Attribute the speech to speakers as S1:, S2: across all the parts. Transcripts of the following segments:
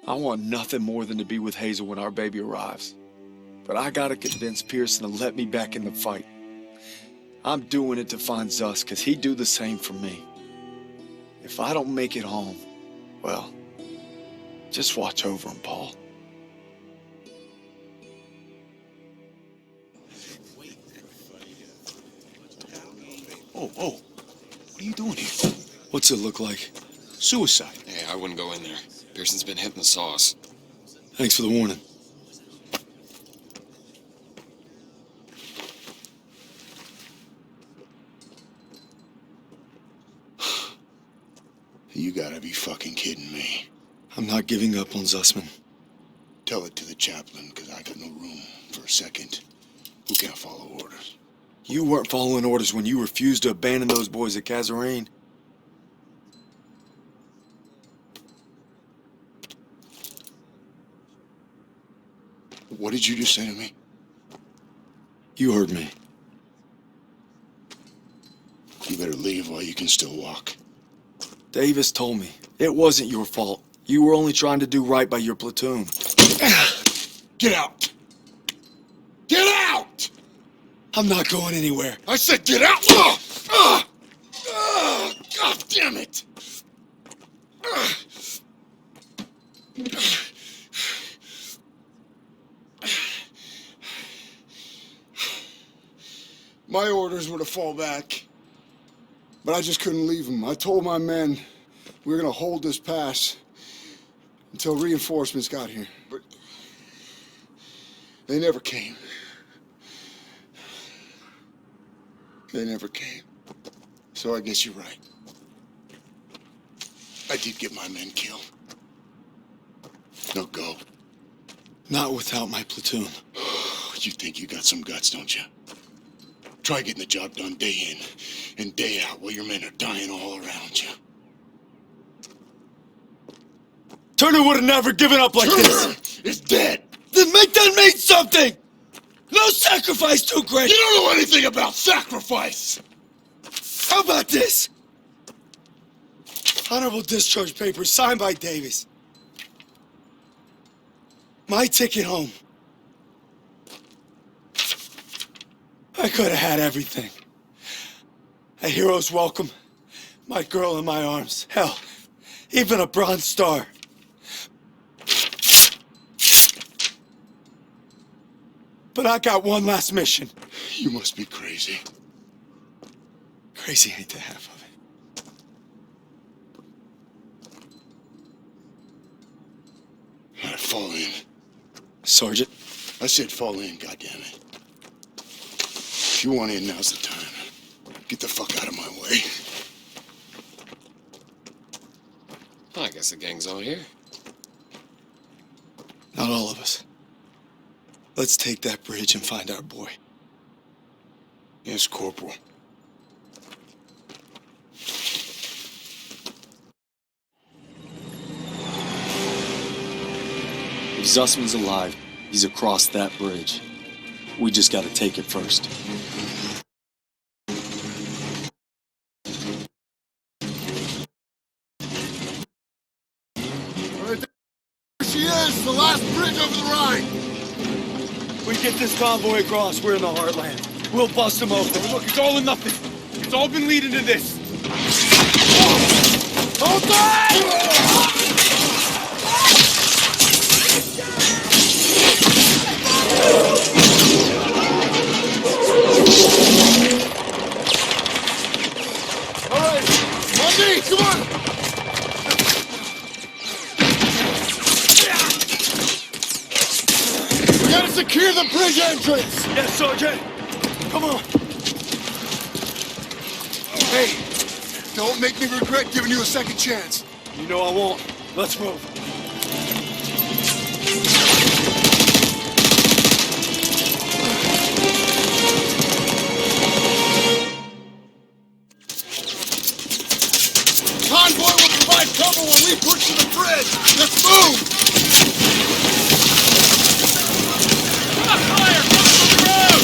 S1: I want nothing more than to be with Hazel when our baby arrives. But I gotta convince Pearson to let me back in the fight. I'm doing it to find Zus, because he'd do the same for me. If I don't make it home, well, just watch over him, Paul.
S2: Oh, what are you doing here?
S1: What's it look like?
S2: Suicide.
S3: Hey, I wouldn't go in there. Pearson's been hitting the sauce.
S1: Thanks for the warning.
S2: You gotta be fucking kidding me.
S1: I'm not giving up on Zussman.
S2: Tell it to the chaplain, because I got no room for a second who can't follow orders.
S1: You weren't following orders when you refused to abandon those boys at Kazarine.
S2: What did you just say to me?
S1: You heard me.
S2: You better leave while you can still walk.
S1: Davis told me it wasn't your fault. You were only trying to do right by your platoon.
S2: Get out! Get out!
S1: I'm not going anywhere.
S2: I said get out! God damn it! My orders were to fall back, but I just couldn't leave them. I told my men we were gonna hold this pass until reinforcements got here, but they never came. They never came. So I guess you're right. I did get my men killed. Now go.
S1: Not without my platoon.
S2: You think you got some guts, don't you? Try getting the job done day in and day out while your men are dying all around you.
S1: Turner would have never given up like this.
S2: Is dead.
S1: Then make that mean something. No sacrifice too great.
S2: You don't know anything about sacrifice.
S1: How about this? Honorable discharge papers signed by Davis. My ticket home. I could have had everything. A hero's welcome, my girl in my arms, hell, even a Bronze Star. But I got one last mission.
S2: You must be crazy.
S1: Crazy ain't the half of it.
S2: All right, fall in.
S1: Sergeant?
S2: I said fall in, goddammit. If you want in, now's the time. Get the fuck out of my way.
S3: I guess the gang's all here.
S1: Not all of us. Let's take that bridge and find our boy.
S2: Yes, Corporal.
S1: If Zussman's alive, he's across that bridge. We just gotta take it first.
S2: Right there she is, the last bridge over the Rhine.
S1: We get this convoy across, we're in the heartland. We'll bust them open.
S4: Look, it's all or nothing. It's all been leading to this.
S2: Hold on! All right, Monty, come on! We gotta secure the bridge entrance!
S1: Yes, Sergeant. Come on.
S2: Hey, don't make me regret giving you a second chance.
S1: You know I won't. Let's move.
S2: Convoy will provide cover while we push to the bridge. Let's move!
S4: Fire! Come from the road!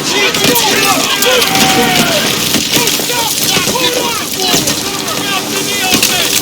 S4: Take the bridge! Stop! Hold on! Out in the open!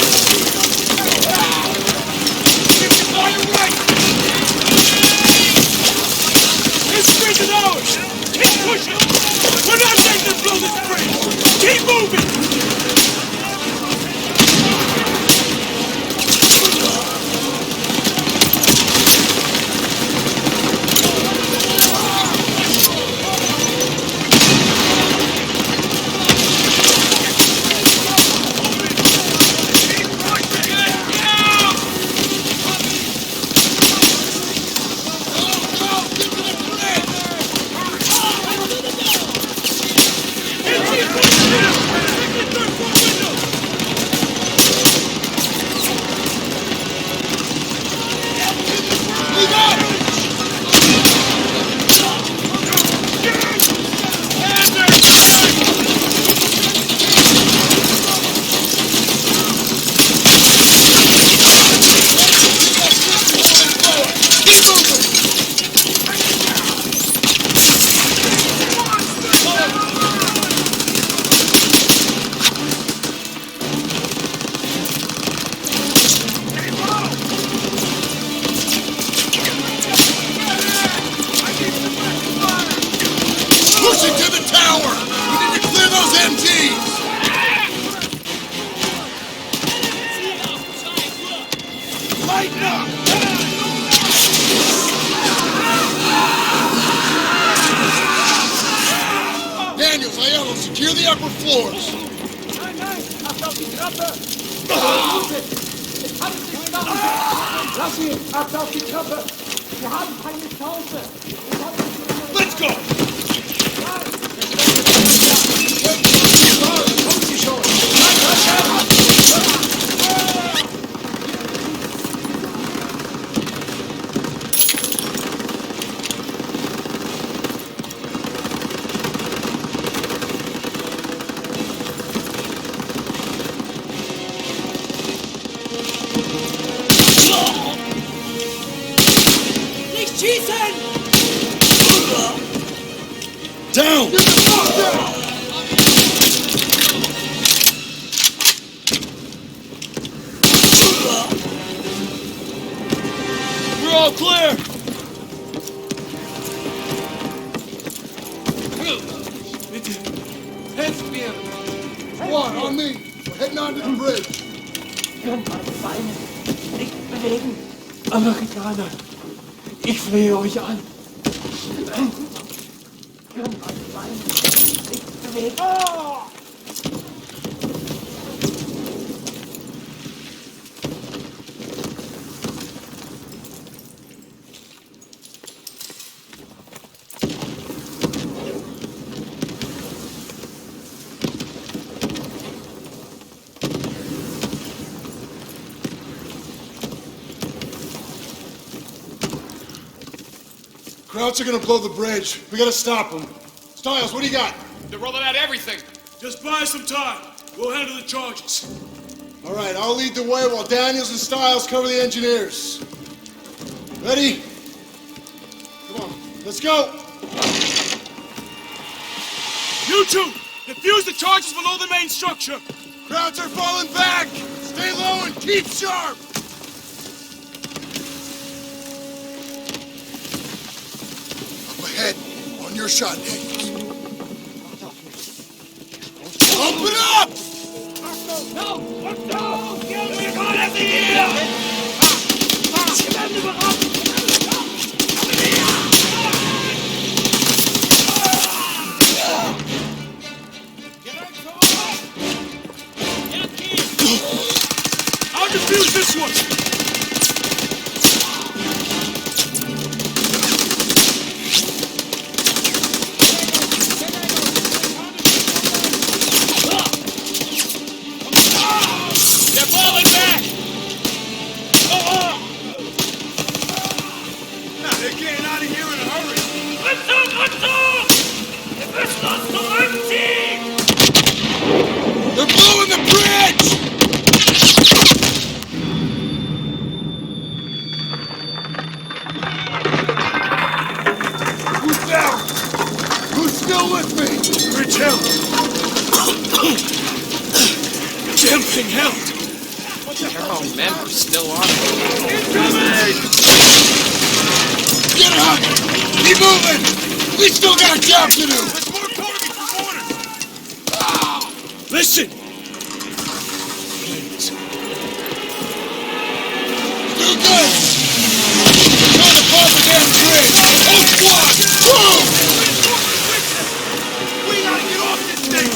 S2: SMGs!
S4: Lighten up!
S2: Daniels, Aiello, secure the upper floors.
S5: Nein, acht auf die Treppe! Ich kann es nicht machen! Lass ihn! Acht auf die Treppe! Wir haben keine Chance!
S4: Let's go!
S5: Kommt sie schon!
S6: Nicht schießen!
S2: Down! Get the fuck down!
S4: We're all clear!
S5: Bitte, helft mir!
S2: Squad, on me. We're heading onto the bridge.
S5: Können meine Beine nicht bewegen. Amerikaner, ich flehe euch an. Können meine Beine nicht bewegen.
S2: Krauts are gonna blow the bridge. We gotta stop them. Stiles, what do you got?
S3: They're rolling out everything.
S4: Just buy some time. We'll handle the charges.
S2: All right, I'll lead the way while Daniels and Stiles cover the engineers. Ready? Come on, let's go.
S4: You two, defuse the charges below the main structure.
S2: Krauts are falling back. Stay low and keep sharp. Ahead, on your shot, Daniels. Open up!
S5: No! No! Wir kommen hier! Sie werden überrascht!
S4: I'll defuse this one.
S2: They're blowing the bridge! Who's down? Who's still with me?
S4: Bridge held. Damn thing held.
S3: Carol men are still on.
S4: Incoming!
S2: Get up! Keep moving! We still got a job to do!
S4: There's more coming from orders. Listen. Please.
S2: Do good! Trying to find the damn bridge! Whole squad! Move!
S4: We gotta get off this thing.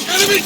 S2: Enemy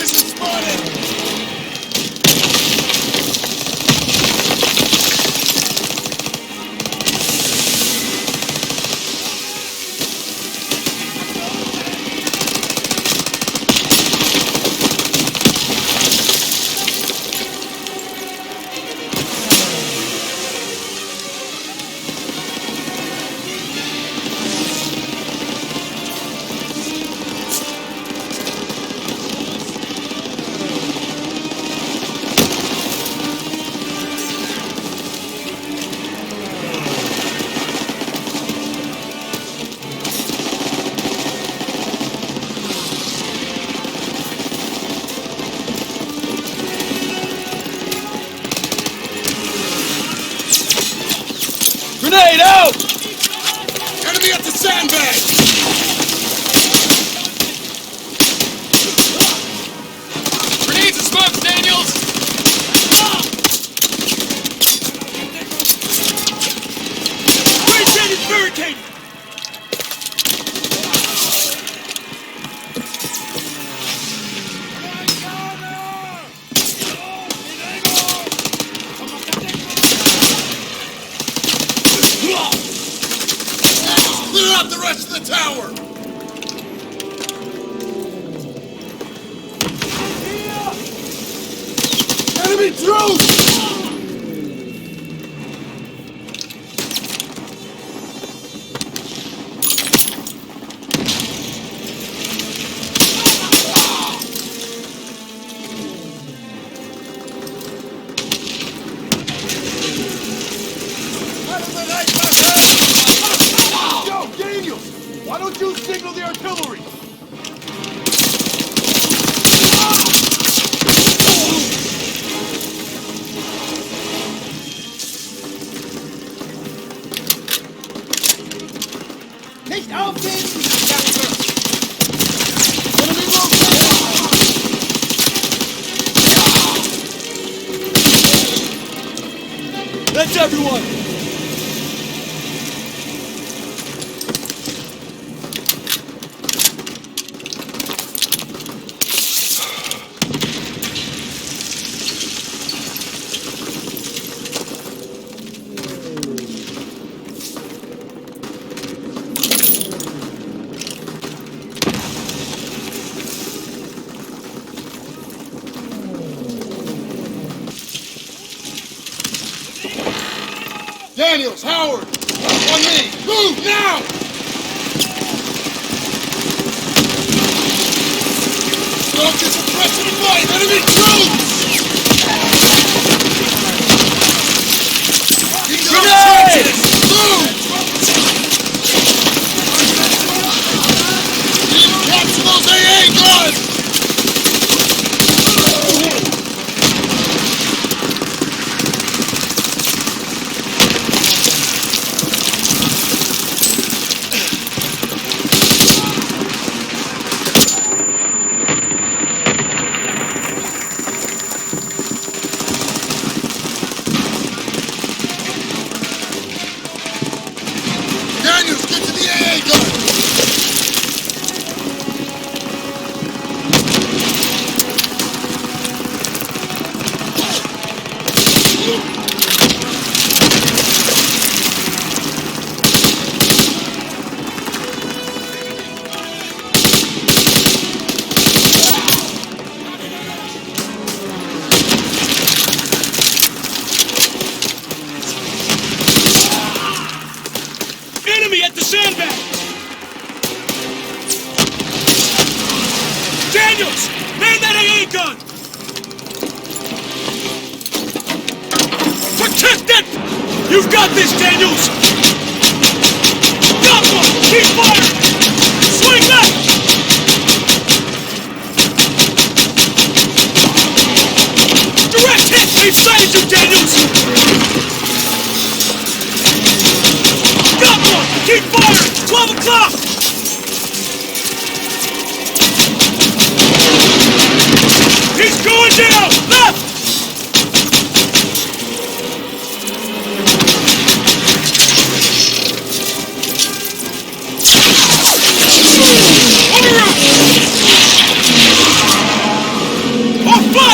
S4: Position spotted!
S1: Grenade out!
S4: Enemy at the sandbag! Grenades and smokes, Daniels!
S5: Right side is barricaded!
S4: Clear out the rest of the tower!
S2: Enemy troops!
S5: Yo, Daniel! Why don't you signal the artillery? Nicht aufgeben!
S1: That's everyone!
S4: Daniels, Howard! On me! Move now! Don't get some pressure to fight! Enemy troops! Keep those trenches! Move! Need to capture those AA guns! Daniels, get to the AA gun!
S5: Enemy at the sandbag! Daniels! Man that AA gun! Protect it! You've got this, Daniels! Got one! Keep firing! Swing back! Direct hit! They've sighted you, Daniels! Got one! Keep firing! 12 o'clock! He's going down! Left!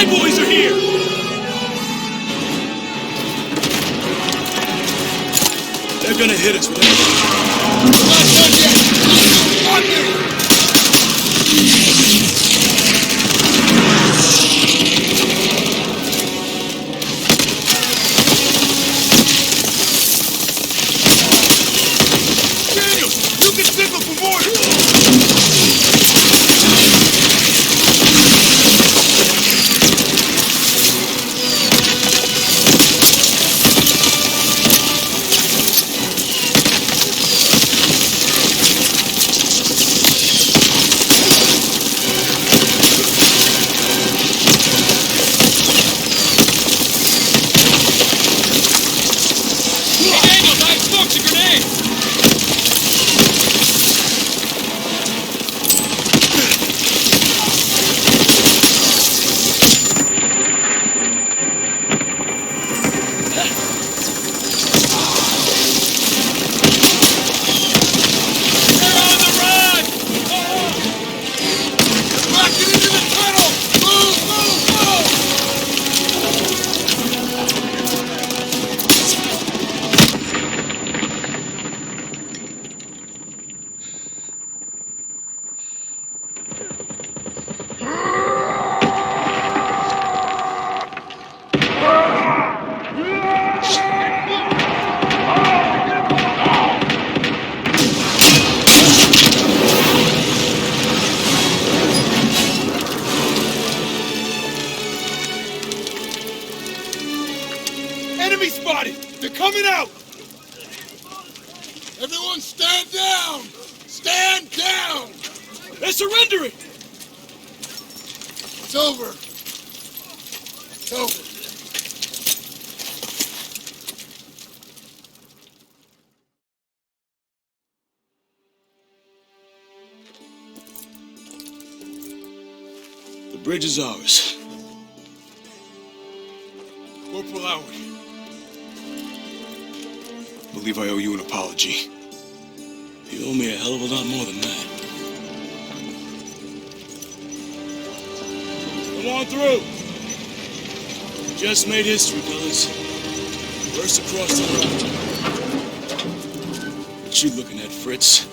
S4: WWII boys are here! They're gonna hit us with everything.
S2: Not done yet! On me!
S4: Daniels, you can signal for mortar! Enemy spotted! They're coming out!
S2: Everyone stand down! Stand down!
S4: They're surrendering!
S2: It's over. It's over.
S4: The bridge is ours. Corporal Howard. I believe I owe you an apology. You owe me a hell of a lot more than that. Come on through. Just made history, fellas. First across the road. What you looking at, Fritz?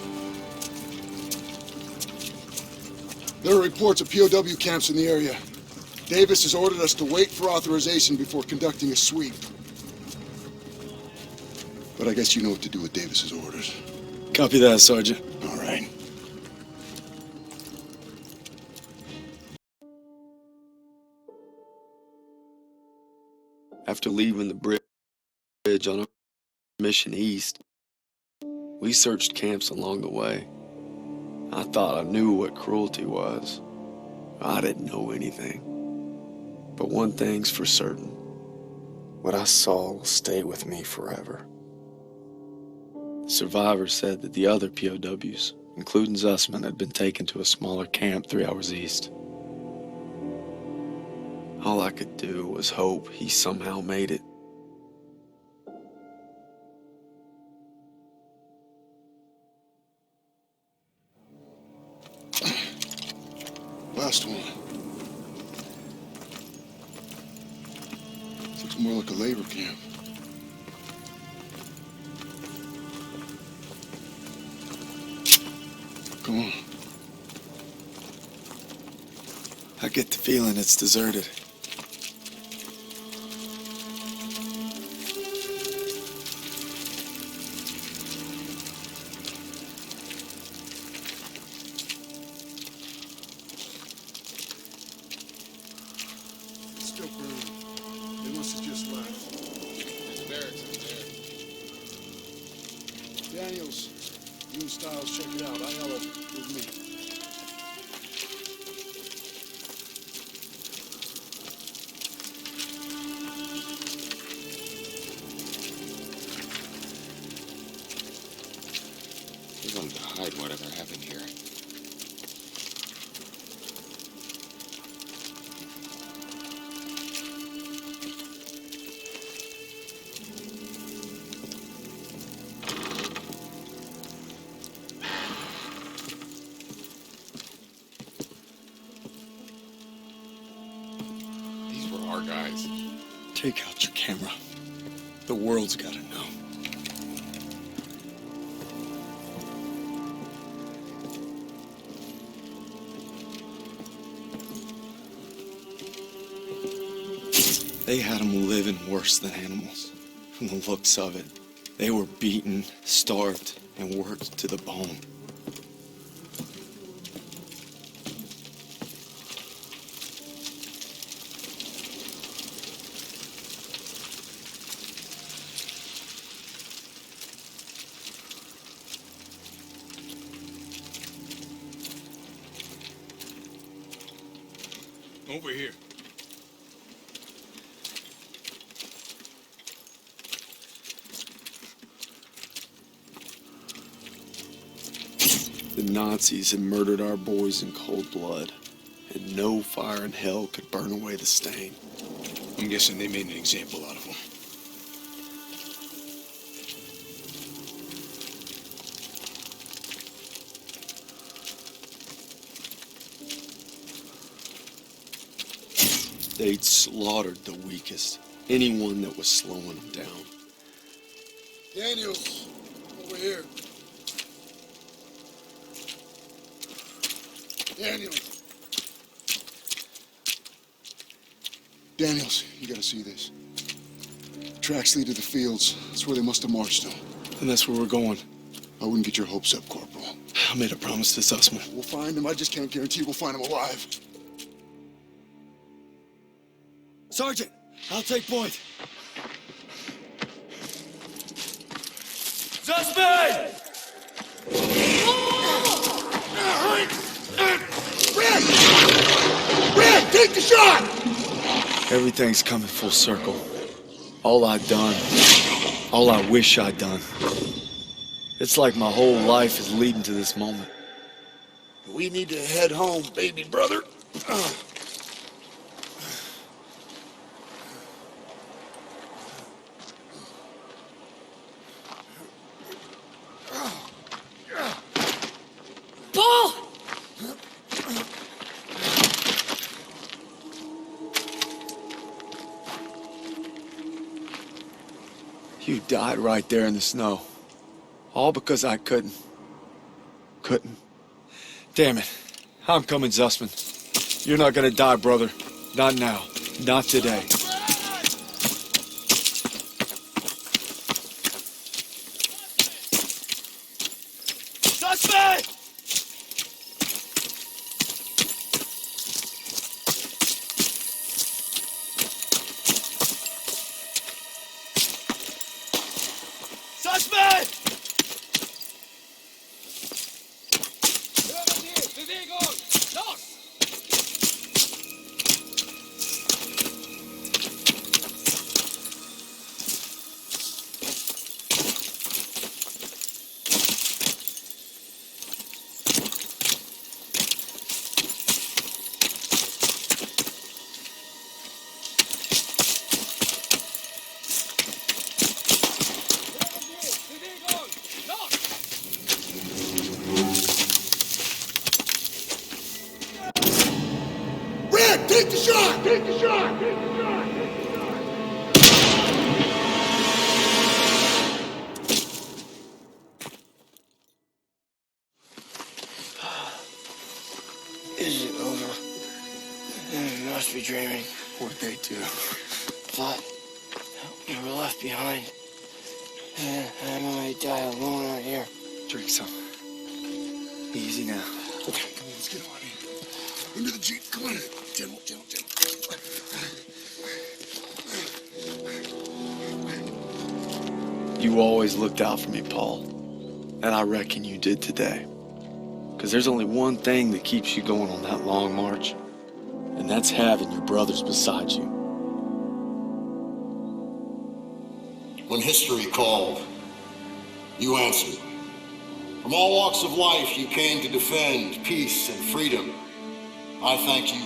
S2: There are reports of POW camps in the area. Davis has ordered us to wait for authorization before conducting a sweep. But I guess you know what to do with Davis's orders.
S1: Copy that, Sergeant.
S2: All right.
S1: After leaving the bridge on our mission east, we searched camps along the way. I thought I knew what cruelty was. I didn't know anything. But one thing's for certain. What I saw will stay with me forever. The survivors said that the other POWs, including Zussman, had been taken to a smaller camp 3 hours east. All I could do was hope he somehow made it.
S2: Last one. This looks more like a labor camp. Come on.
S1: I get the feeling it's deserted.
S2: It's still burning. They must have just left.
S3: There's barracks up there.
S2: Daniels, you and Stiles, check it out. Aiello with me.
S3: He's going to hide whatever happened here. our guys.
S4: Take out your camera. The world's gotta know. They had them living worse than animals. From the looks of it, they were beaten, starved, and worked to the bone. Over here.
S1: The Nazis had murdered our boys in cold blood, and no fire in hell could burn away the stain.
S4: I'm guessing they made an example out of them.
S1: They'd slaughtered the weakest, anyone that was slowing them down.
S2: Daniels, over here. Daniels. Daniels, you gotta see this. Tracks lead to the fields. That's where they must have marched them.
S1: And that's where we're going.
S2: I wouldn't get your hopes up, Corporal.
S1: I made a promise to Sussman.
S2: We'll find him. I just can't guarantee we'll find him alive.
S1: Sergeant, I'll take point. Suspect!
S2: Red, take the shot!
S1: Everything's coming full circle. All I've done, all I wish I'd done. It's like my whole life is leading to this moment.
S2: We need to head home, baby brother.
S6: Paul!
S1: You died right there in the snow. All because I couldn't. Damn it. I'm coming, Zussman. You're not gonna die, brother. Not now. Not today. Suspect! Suspect!
S2: Red, take the shot! Take the shot! Take the shot!
S6: Is it over? You must be dreaming.
S1: What'd they do?
S6: Thought we were left behind. And I'm gonna die alone out here.
S1: Drink some. Easy now.
S2: Okay, come on, let's get on in. Into the Jeep, come on. Gentle, gentle, gentle.
S1: You always looked out for me, Paul. And I reckon you did today. Because there's only one thing that keeps you going on that long march. And that's having your brothers beside you.
S7: When history called, you answered. From all walks of life, you came to defend peace and freedom. I thank you,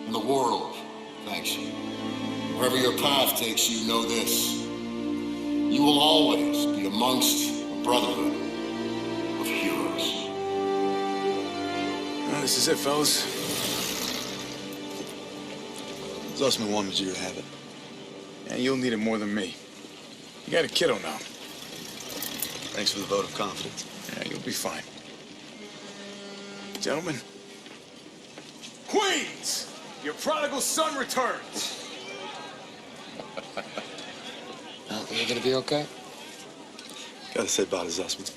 S7: and the world thanks you. Wherever your path takes you, know this. You will always be amongst a brotherhood of heroes.
S4: Well, this is it, fellas. Zussman wanted you to have it.
S8: And you'll need it more than me. You got a kiddo now.
S4: Thanks for the vote of confidence.
S8: Yeah, you'll be fine. Gentlemen. Queens! Your prodigal son returns!
S3: You gonna be okay?
S4: Gotta say bye to Zussman.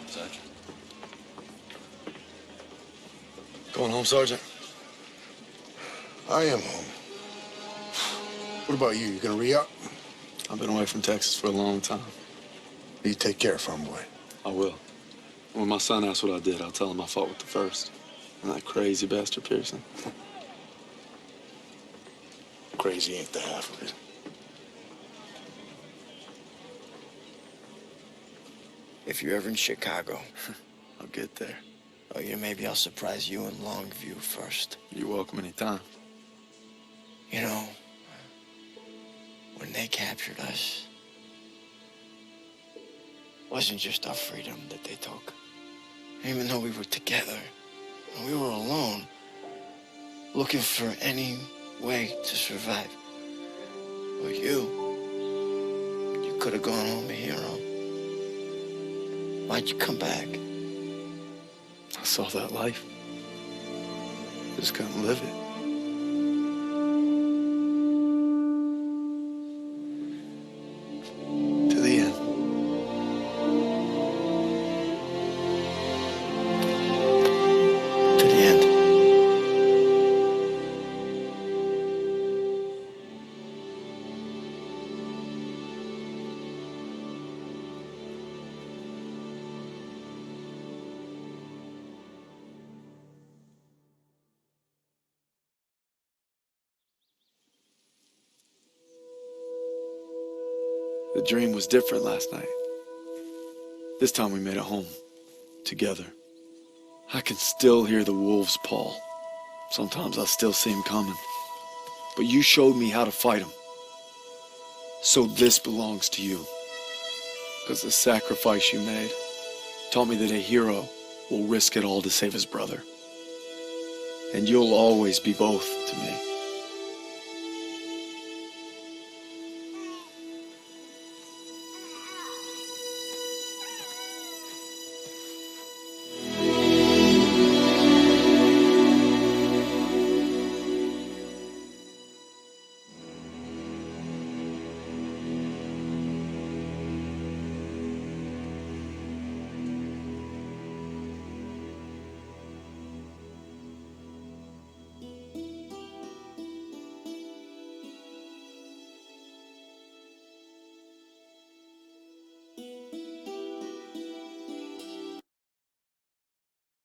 S4: Sergeant. Going home, Sergeant?
S5: I am home. What about you? You gonna re-up?
S4: I've been away from Texas for a long time.
S5: You take care, farm boy.
S4: I will. When my son asks what I did, I'll tell him I fought with the 1st. And that crazy bastard Pearson.
S5: Crazy ain't the half of it.
S6: If you're ever in Chicago,
S4: I'll get there.
S6: oh yeah, maybe I'll surprise you in Longview first.
S4: You're welcome anytime.
S6: You know, when they captured us, it wasn't just our freedom that they took. Even though we were together, and we were alone, looking for any way to survive. But you could have gone home a hero. Why'd you come back?
S4: I saw that life. Just couldn't live it. To the end.
S6: To the end.
S1: The dream was different last night. This time we made it home, together. I can still hear the wolves' paw. Sometimes I still see them coming. But you showed me how to fight them. So this belongs to you. Because the sacrifice you made taught me that a hero will risk it all to save his brother. And you'll always be both to me.